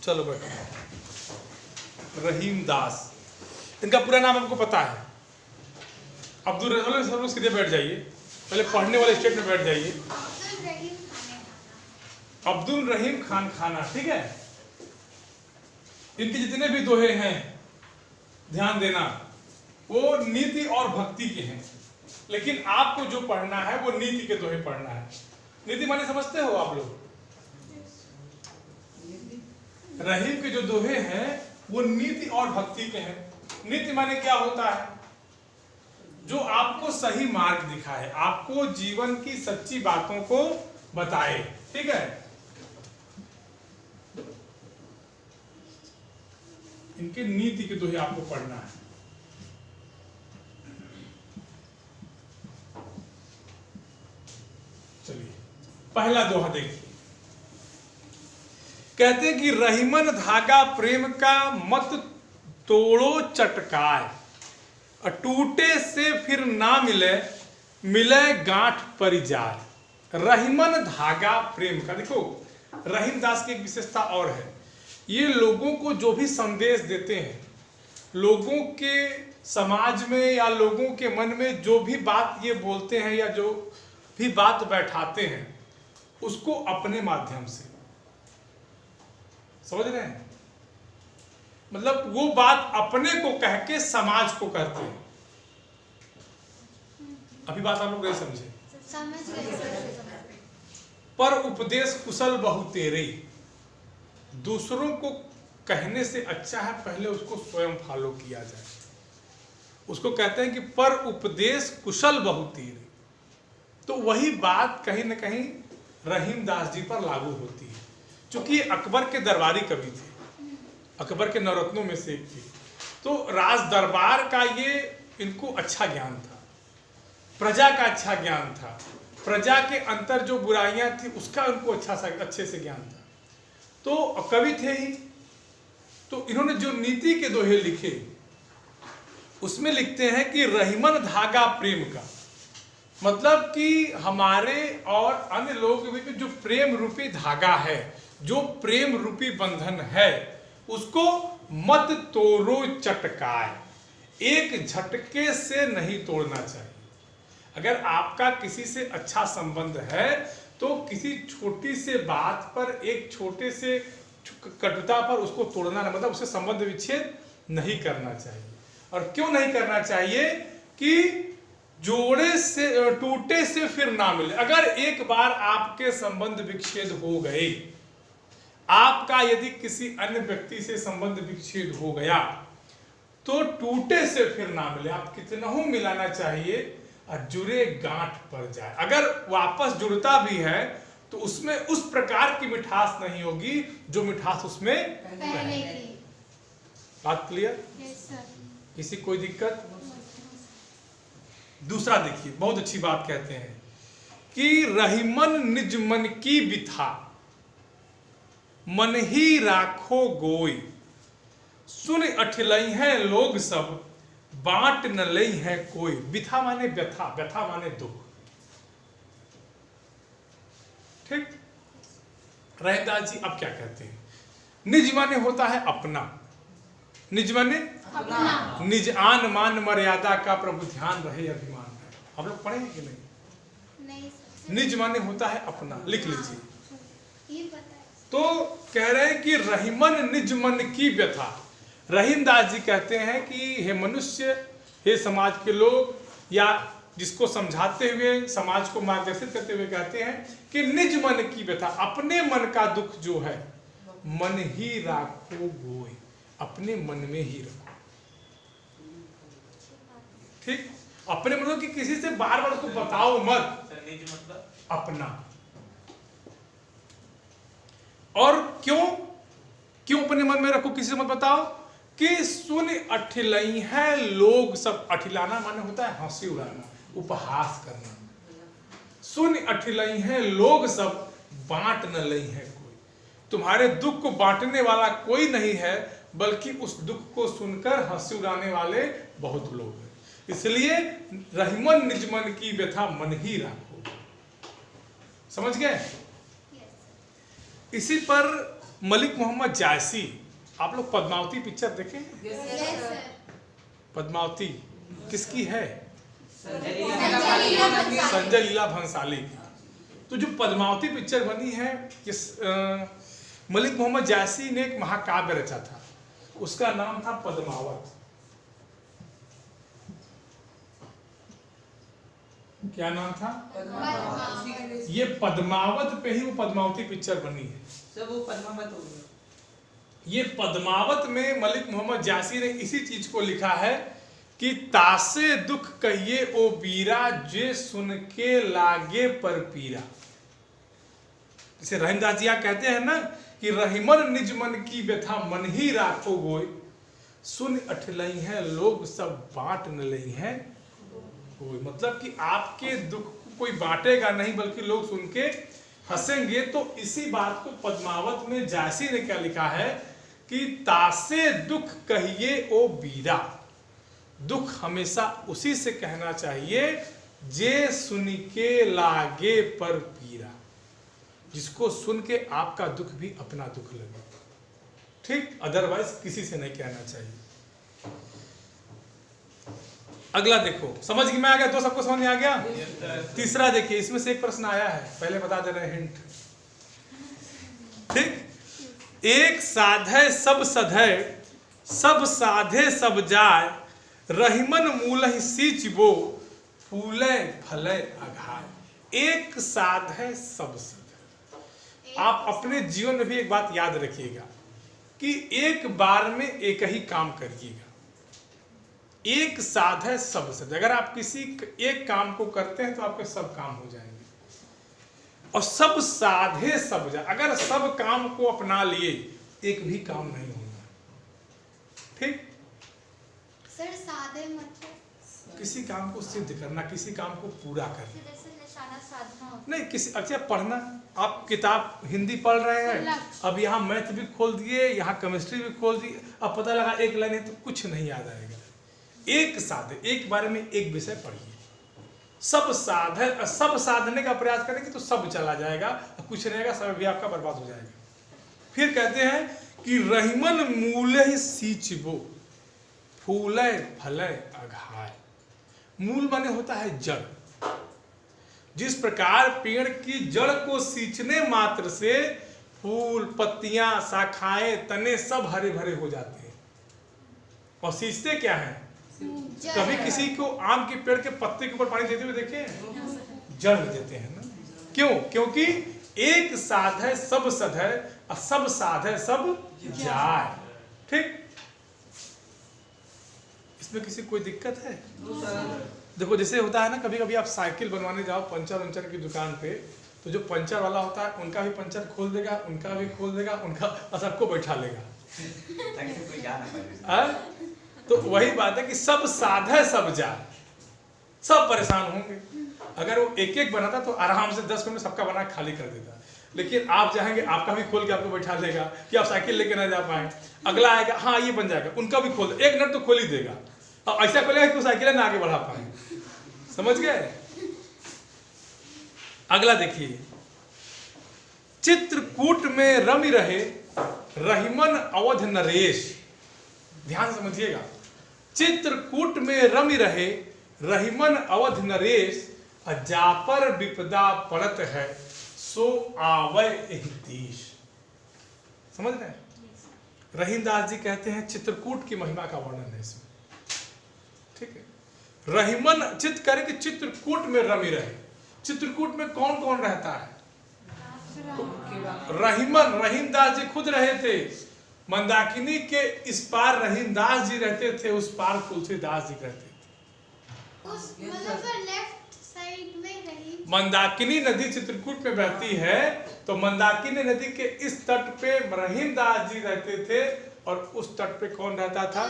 चलो बैठो। रहीम दास, इनका पूरा नाम आपको पता है? अब्दुल रहीम। सब लोग सीधे बैठ जाइए, पहले पढ़ने वाले स्टेट में बैठ जाइए। अब्दुल रहीम खान खाना, ठीक है। इनके जितने भी दोहे हैं, ध्यान देना, वो नीति और भक्ति के हैं। लेकिन आपको जो पढ़ना है वो नीति के दोहे पढ़ना है। नीति माने समझते हो आप लोग? रहीम के जो दोहे हैं वो नीति और भक्ति के हैं। नीति माने क्या होता है? जो आपको सही मार्ग दिखाए, आपको जीवन की सच्ची बातों को बताए, ठीक है। इनके नीति के दोहे आपको पढ़ना है। चलिए पहला दोहा देखिए। कहते हैं कि रहीमन धागा प्रेम का मत तोड़ो चटकाए, टूटे से फिर ना मिले, मिले गांठ पर जाए। रहीमन धागा प्रेम का, देखो रहीम दास की एक विशेषता और है। ये लोगों को जो भी संदेश देते हैं, लोगों के समाज में या लोगों के मन में जो भी बात ये बोलते हैं या जो भी बात बैठाते हैं, उसको अपने माध्यम से, समझ रहे हैं? मतलब वो बात अपने को कह के समाज को कहते हैं। अभी बात आप लोग नहीं समझे? पर उपदेश कुशल बहु तेरे, दूसरों को कहने से अच्छा है पहले उसको स्वयं फॉलो किया जाए। उसको कहते हैं कि पर उपदेश कुशल बहु तेरे। तो वही बात कहीं ना कहीं रहीम दास जी पर लागू होती है। क्योंकि अकबर के दरबारी कवि थे, अकबर के नवरत्नों में से एक थे। तो राज दरबार का ये इनको अच्छा ज्ञान था, प्रजा का अच्छा ज्ञान था, प्रजा के अंतर जो बुराइयां थी उसका उनको अच्छे से ज्ञान था। तो कवि थे ही। तो इन्होंने जो नीति के दोहे लिखे उसमें लिखते हैं कि रहीमन धागा प्रेम का, मतलब कि हमारे और अन्य लोगों के बीच में जो प्रेम रूपी धागा है, जो प्रेम रूपी बंधन है, उसको मत तोड़ो चटकाए, एक झटके से नहीं तोड़ना चाहिए। अगर आपका किसी से अच्छा संबंध है तो किसी छोटी से बात पर, एक छोटे से कटुता पर उसको तोड़ना, मतलब उससे संबंध विच्छेद नहीं करना चाहिए। और क्यों नहीं करना चाहिए? कि जोड़े से टूटे से फिर ना मिले। अगर एक बार आपके संबंध विच्छेद हो गए, आपका यदि किसी अन्य व्यक्ति से संबंध विच्छेद हो गया, तो टूटे से फिर ना मिले। आप कितना ही मिलाना चाहिए और जुड़े गांठ पर जाए। अगर वापस जुड़ता भी है तो उसमें उस प्रकार की मिठास नहीं होगी जो मिठास उसमें पहले की। बात क्लियर? किसी कोई दिक्कत? दूसरा देखिए, बहुत अच्छी बात कहते हैं कि रहीमन निज मन की बिथा, मन ही राखो गोई, सुन अठलई है लोग सब, बांट न लई है कोई। बिथा माने व्यथा, व्यथा माने दुख, ठीक। रहीमदास जी अब क्या कहते हैं? निज माने होता है अपना, निज माने अपना, निज आन मान मर्यादा का प्रभु ध्यान रहे अभिमान है। हम लोग पढ़े हैं कि नहीं? निज माने होता है अपना, लिख लीजिए। तो कह रहे हैं कि रहीमन निज मन की व्यथा। रहीमदास जी कहते हैं कि हे मनुष्य, हे समाज के लोग, या जिसको समझाते हुए, समाज को मार्गदर्शित करते हुए कहते हैं कि निज मन की व्यथा, अपने मन का दुख जो है, मन ही राखो गोई, अपने मन में ही रखो, ठीक। अपने मतलब कि किसी से बार बार उसको बताओ मत। निज मतलब अपना। और क्यों क्यों अपने मन में रखो, किसी से मत बताओ? कि सुन अठिलई है लोग सब। अठिलाना माने होता है हंसी उड़ाना, उपहास करना। सुन अठिलई है लोग सब, बांट न लई है कोई। तुम्हारे दुख को बांटने वाला कोई नहीं है, बल्कि उस दुख को सुनकर हंसी उड़ाने वाले बहुत लोग हैं। इसलिए रहीमन निज मन की व्यथा मन ही राखो। समझ गए? इसी पर मलिक मोहम्मद जायसी, आप लोग पद्मावती पिक्चर देखे? पद्मावती किसकी है? संजय लीला भंसाली की। तो जो पद्मावती पिक्चर बनी है, किस मलिक मोहम्मद जायसी ने एक महाकाव्य रचा था, उसका नाम था पद्मावत। क्या नाम था? ये पद्मावत पे ही वो पद्मावती पिक्चर बनी है। सब वो पद्मावत हो गया। ये पद्मावत में मलिक मोहम्मद जायसी ने इसी चीज को लिखा है कि तासे दुख कहिए ओ बीरा, जे सुन के लागे पर पीरा। जैसे रहीमदास जी कहते हैं ना कि रहीमन निज मन की व्यथा मन ही राखो गोय, सुन अठलई है लोग सब बांट न लई है कोई। मतलब कि आपके दुख को कोई बांटेगा नहीं, बल्कि लोग सुन के हंसेंगे। तो इसी बात को पद्मावत में जायसी ने क्या लिखा है कि तासे दुख कहिए ओ बीरा, दुख हमेशा उसी से कहना चाहिए जे सुन के लागे पर पीरा, जिसको सुन के आपका दुख भी अपना दुख लगे, ठीक? अदरवाइज किसी से नहीं कहना चाहिए। अगला देखो, समझ में आ गया? तो सबको समझ में आ गया? तीसरा देखिए, इसमें से एक प्रश्न आया है, पहले बता दे रहे हैं हिंट, ठीक? एक साधे सब सधे, सब साधे सब जाय, रहीमन मूलहि सींचबो, फूले फले अघाय। एक साधे सब सधे। आप अपने जीवन में भी एक बात याद रखिएगा कि एक बार में एक ही काम करिएगा। एक साधे सब सधे। अगर आप किसी एक काम को करते हैं तो आपके सब काम हो जाएंगे। और सब साधे सब जाए, अगर सब काम को अपना लिए एक भी काम नहीं होगा, ठीक? सर साधे मतलब किसी काम को सिद्ध करना, किसी काम को पूरा करना, जैसे निशाना साधना नहीं किसी। अच्छा, पढ़ना, आप किताब हिंदी पढ़ रहे हैं, अब यहाँ मैथ भी खोल दिए, यहाँ केमिस्ट्री भी खोल दिए, अब पता लगा एक लाइन है तो कुछ नहीं याद आएगा। एक साधे, एक बारे में एक विषय पढ़िए। सब साधन, सब साधने का प्रयास करेंगे तो सब चला जाएगा, कुछ रहेगा सब भी आपका बर्बाद हो जाएगा। फिर कहते हैं कि रहीमन मूले सींचबो, फूले फले अघाय। मूल माने होता है जड़। जिस प्रकार पेड़ की जड़ को सींचने मात्र से फूल, पत्तियां, शाखाएं, तने सब हरे भरे हो जाते हैं। और सींचते क्या है? कभी किसी को आम के पेड़ के पत्ते के ऊपर पानी देते हुए देखे हैं? जड़ देते हैं ना। क्यों? क्योंकि एक साधे सब सधे, और सब साधे सब जाए, ठीक? इसमें किसी कोई दिक्कत है? देखो, जैसे होता है ना, कभी कभी आप साइकिल बनवाने जाओ पंचर वंचर की दुकान पे, तो जो पंचर वाला होता है उनका भी पंचर खोल देगा, उनका भी खोल देगा, उनका, और सबको बैठा लेगा। तो वही बात है कि सब साधे सब जाए, सब परेशान होंगे। अगर वो एक एक बनाता तो आराम से 10 मिनट में सबका बना खाली कर देता। लेकिन आप चाहेंगे आपका भी खोल के आपको बैठा देगा कि आप साइकिल लेके ना जा पाए। अगला आएगा, हाँ ये बन जाएगा, उनका भी खोल, एक नट तो खोल ही देगा, और ऐसा खोलेगा कि साइकिल ना आगे बढ़ा पाए। समझ गए? अगला देखिए, चित्रकूट में रमि रहे रहीमन अवध नरेश। ध्यान समझिएगा, चित्रकूट में रमि रहे रहीमन अवध नरेश, जापर विपदा पड़त है सो आवै एहि देश। समझ रहे हैं? रहीमदास जी कहते हैं चित्रकूट की महिमा का वर्णन है इसमें, ठीक है? रहीमन चित्त करे कि चित्रकूट में रमि रहे। चित्रकूट में कौन कौन रहता है? रहीमन, रहीमदास जी खुद रहे थे। मंदाकिनी के इस पार रहीमदास जी रहते थे, उस पार तुलसीदास जी रहते थे। उस मतलब लेफ्ट साइड में रही। मंदाकिनी नदी चित्रकूट में बहती है, तो मंदाकिनी नदी के इस तट पे रहीमदास जी रहते थे, और उस तट पे कौन रहता था?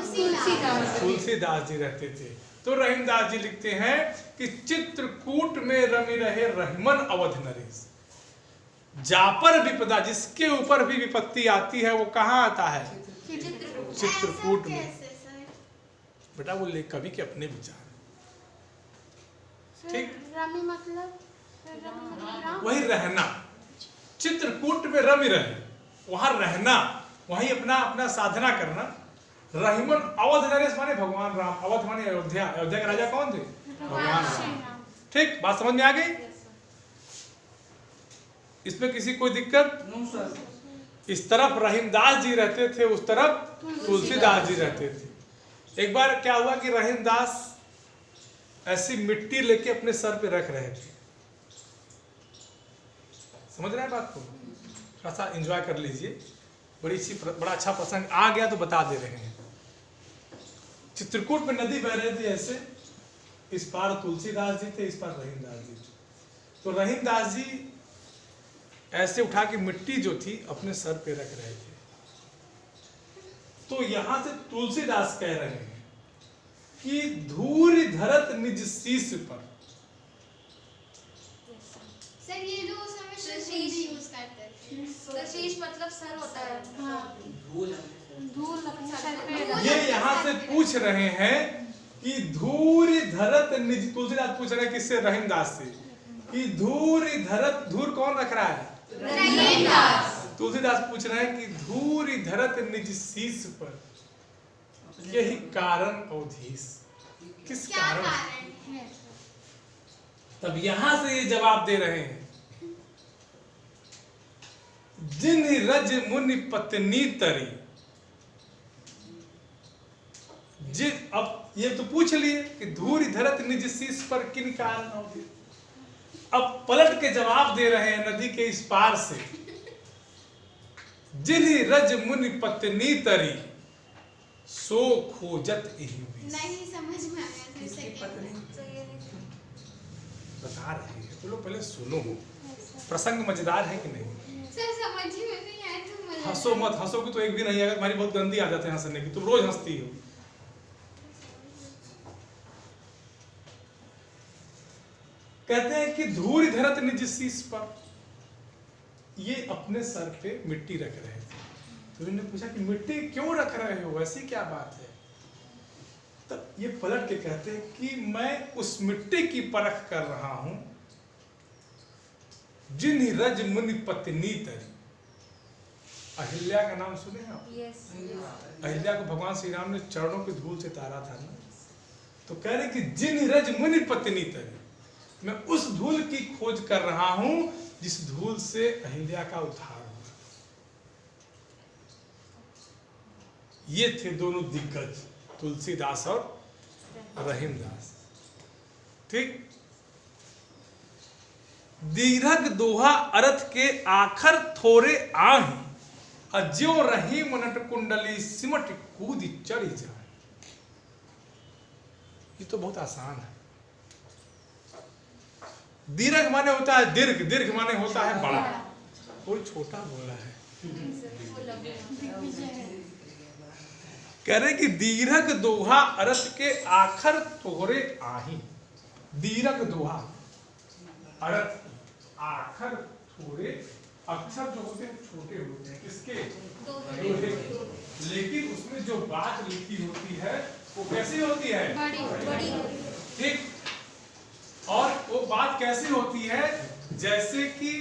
तुलसीदास जी रहते थे। तो रहीमदास जी लिखते हैं कि चित्रकूट में रमि रहे रहीमन अवध नरेश। जापर विपदा, जिसके ऊपर भी विपत्ति आती है वो कहाँ आता है? चित्रकूट में। बेटा वो ले कवि के अपने विचार, ठीक? रमि मतलब वही रहना। चित्रकूट में रमि रहे, वहां रहना, वहीं अपना अपना साधना करना। रहीमन अवध नरेश माने भगवान राम, अवध माने अयोध्या, अयोध्या के राजा कौन थे? भगवान राम। ठीक, बात समझ में आ गई? इसमें किसी कोई दिक्कत? No sir. इस तरफ रहीमदास जी रहते थे, उस तरफ तुलसीदास जी रहते थे। एक बार क्या हुआ कि रहीमदास ऐसी मिट्टी लेके अपने सर पे रख रहे थे। समझ रहे हैं बात को? थोड़ा सा एंजॉय कर लीजिए, बड़ा अच्छा प्रसंग आ गया तो बता दे रहे हैं। चित्रकूट में नदी बह रही थी ऐसे, इस पार तुलसीदास जी थे, इस पार रहीमदास जी थे। तो रहीमदास जी ऐसे उठा के मिट्टी जो थी अपने सर पे रख रहे थे। तो यहां से तुलसीदास कह रहे हैं कि धूरि धरत निज शीश पर। सर ये जो उस समय शीश यूज करते थे, तो शीश मतलब सर होता है। धूल अपने सर पे। ये यहाँ से पूछ रहे हैं कि धूरि धरत निज, तुलसीदास पूछ रहे हैं किससे? रहीमदास से, कि धूरि धरत, धूर कौन रख रहा है? रहीमदास। तुलसीदास पूछ रहे हैं कि धूरि धरत निज शीश पर, यही कारण अवधीश। किस कारण है? तब यहां से ये जवाब दे रहे हैं, जिन रज मुनि पत्नी तरी। जिन, अब ये तो पूछ लिए कि धूरि धरत निज शीश पर किन कारण अवधीश। अब पलट के जवाब दे रहे हैं नदी के इस पार से, जिन्ही रज मुनि पत्नी तरी, सो खोजत एहि बीस। नहीं समझ में आया फिर से बता रहे हैं तो लोग पहले सुनो, प्रसंग मजेदार है कि नहीं? सर समझ में नहीं आया तो मजा। हंसो मत, हंसोगे तो एक भी नहीं आएगा। तुम्हारी बहुत गंदी आदत है हंसने की, तुम रोज हंसती हो। कहते हैं कि धूरि धरत निज शीश पर, ये अपने सर पे मिट्टी रख रहे थे। तो इन्होंने पूछा कि मिट्टी क्यों रख रहे हो, ऐसी क्या बात है? तब ये पलट के कहते हैं कि मैं उस मिट्टी की परख कर रहा हूं जिन्ही रज मुनि पत्नी तरी। अहिल्या का नाम सुने आप? अहिल्या को भगवान श्री राम ने चरणों की धूल से तारा था ना। तो कह रहे कि जिन्ही रज मुनि पत्नी तरी, मैं उस धूल की खोज कर रहा हूं जिस धूल से अहिल्या का उद्धार हुआ। ये थे दोनों दिग्गज, तुलसीदास और रहीमदास। ठीक। दीर्घ दोहा अर्थ के आखर थोरे आही, अज्यो रहीम नट कुंडली सिमट कूदी चढ़ी जाए। ये तो बहुत आसान है। दीर्घ माने होता है दीर्घ, दीर्घ माने होता है बड़ा। कोई छोटा बोला है। कह रहे कि दीर्घ दोहा अर्थ के आखर थोरे आही। दीर्घ दोहा अर्थ आखर थोड़े, अक्षर जो होते हैं छोटे होते हैं, किसके? दोहे। लेकिन उसमें जो बात लिखी होती है वो कैसी होती है? बड़ी। ठीक। और वो बात कैसी होती है? जैसे कि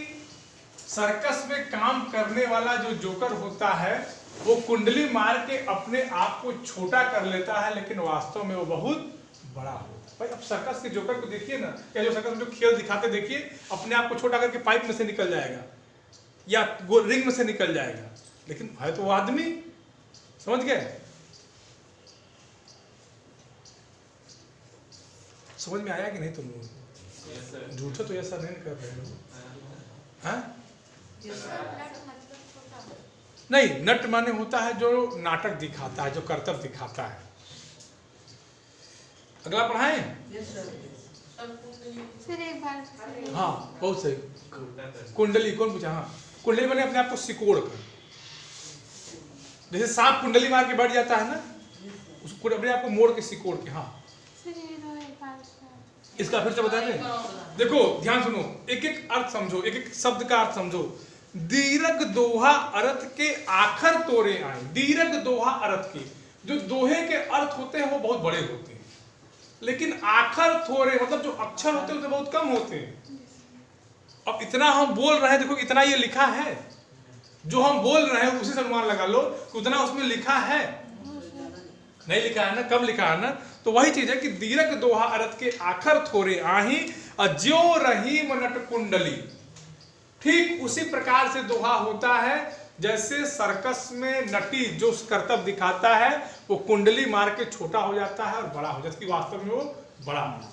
सर्कस में काम करने वाला जो जोकर होता है वो कुंडली मार के अपने आप को छोटा कर लेता है, लेकिन वास्तव में वो बहुत बड़ा होता है। भाई अब सर्कस के जोकर को देखिए ना, या जो सर्कस में जो खेल दिखाते देखिए, अपने आप को छोटा करके पाइप में से निकल जाएगा या रिंग में से निकल जाएगा, लेकिन है तो वो आदमी। समझ गए? समझ में आया कि नहीं तुम लोग? झूठे तो ऐसा नहीं कर रहे हो। हाँ? नहीं, नट माने होता है जो नाटक दिखाता है, जो कर्तव्य दिखाता है। अगला पढ़ाएं? फिर एक बार। हाँ बहुत सही। कुंडली कौन पूछा? हाँ, कुंडली माने अपने आप को सिकोड़ कर, जैसे सांप कुंडली मार के बैठ जाता है ना, उसको अपने आप को मोड़ के सिकोड़ के। हाँ इसका फिर से बताएंगे। देखो ध्यान सुनो, एक एक अर्थ समझो, एक एक शब्द का अर्थ समझो। दीर्घ दोहा अर्थ के आखर तोरे आए। दीर्घ दोहा अर्थ के, जो दोहे के अर्थ होते हैं वो बहुत बड़े होते हैं, लेकिन आखर थोड़े मतलब जो अक्षर होते हैं वो बहुत कम होते हैं। अब इतना हम बोल रहे हैं, देखो इतना ये लिखा है, जो हम बोल रहे हैं उसी से अनुमान लगा लो कि उतना उसमें लिखा है, नहीं लिखा है ना, कब लिखा है ना। तो वही चीज है कि दीर्घ दोहा अर्थ के आखर थोड़े आही अज्यो रहीम नट कुंडली। ठीक उसी प्रकार से दोहा होता है जैसे सर्कस में नटी जो करतब दिखाता है वो कुंडली मार के छोटा हो जाता है और बड़ा हो जाता है, वास्तव में वो बड़ा होता है।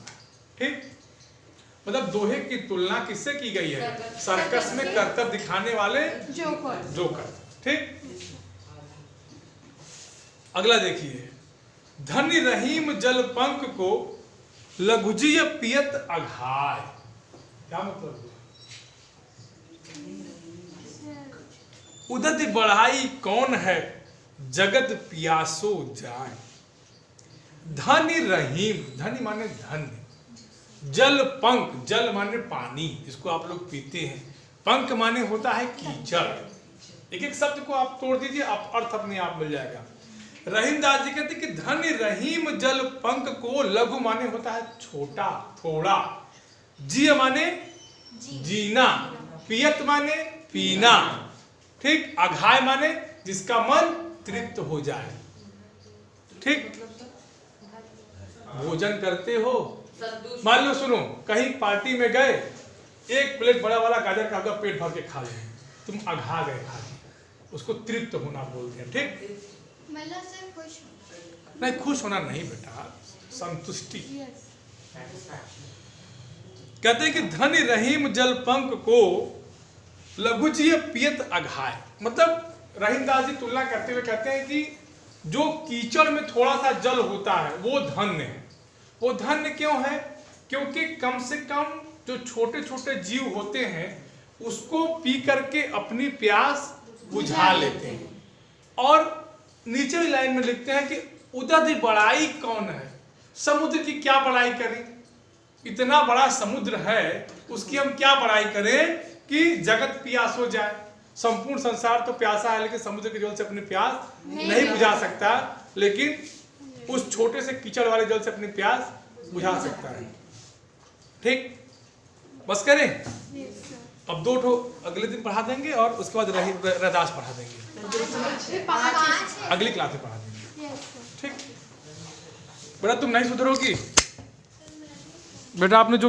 ठीक, मतलब दोहे की तुलना किससे की गई है? सर्कस में करतब दिखाने वाले जोकर। ठीक, अगला देखिए, धनी रहीम जल पंख को लघुजिय पियत अघाय। क्या मतलब है? उदति बढ़ाई कौन है जगत पियासो जाए। धनी रहीम, धनी माने धन्य, जल पंख, जल माने पानी जिसको आप लोग पीते हैं, पंख माने होता है कीचड़। एक एक शब्द को आप तोड़ दीजिए, आप अर्थ अपने आप मिल जाएगा। रहीम दास जी कहते कि धनी रहीम जल पंख को, लघु माने होता है छोटा थोड़ा, जिय माने जीना, पियत माने पीना, ठीक, अघाय माने जिसका मन तृप्त हो जाए। ठीक, भोजन करते हो, मान लो सुनो कहीं पार्टी में गए, एक प्लेट बड़ा वाला गाजर का हलवा पेट भर के खा ले, तुम अघा गए खा के, उसको तृप्त होना बोलते हैं। ठीक, मतलब सिर्फ खुश होना। नहीं, खुश होना नहीं बेटा, संतुष्टि। कहते हैं कि धनी रहीम जल पंख को लघुजिय पियत अघाय। मतलब रहीम दास जी तुलना करते हुए कहते हैं कि जो कीचड़ में थोड़ा सा जल होता है वो धन्य है। वो धन्य क्यों है? क्योंकि कम से कम जो छोटे छोटे जीव होते हैं उसको पी करके अपनी प्यास बुझा लेते हैं। और नीचे भी लाइन में लिखते हैं कि उदति बड़ाई कौन है, समुद्र की क्या बड़ाई करें, इतना बड़ा समुद्र है उसकी हम क्या बड़ाई करें कि जगत प्यास हो जाए। संपूर्ण संसार तो प्यासा है लेकिन समुद्र के जल से अपनी प्यास नहीं बुझा सकता, लेकिन उस छोटे से कीचड़ वाले जल से अपनी प्यास बुझा सकता है। ठीक, बस करें, अब 2 ठो अगले दिन पढ़ा देंगे और उसके बाद रदास पढ़ा देंगे, अगली क्लास में पढ़ा देंगे। ठीक बेटा, तुम नहीं सुधरोगी बेटा, आपने जो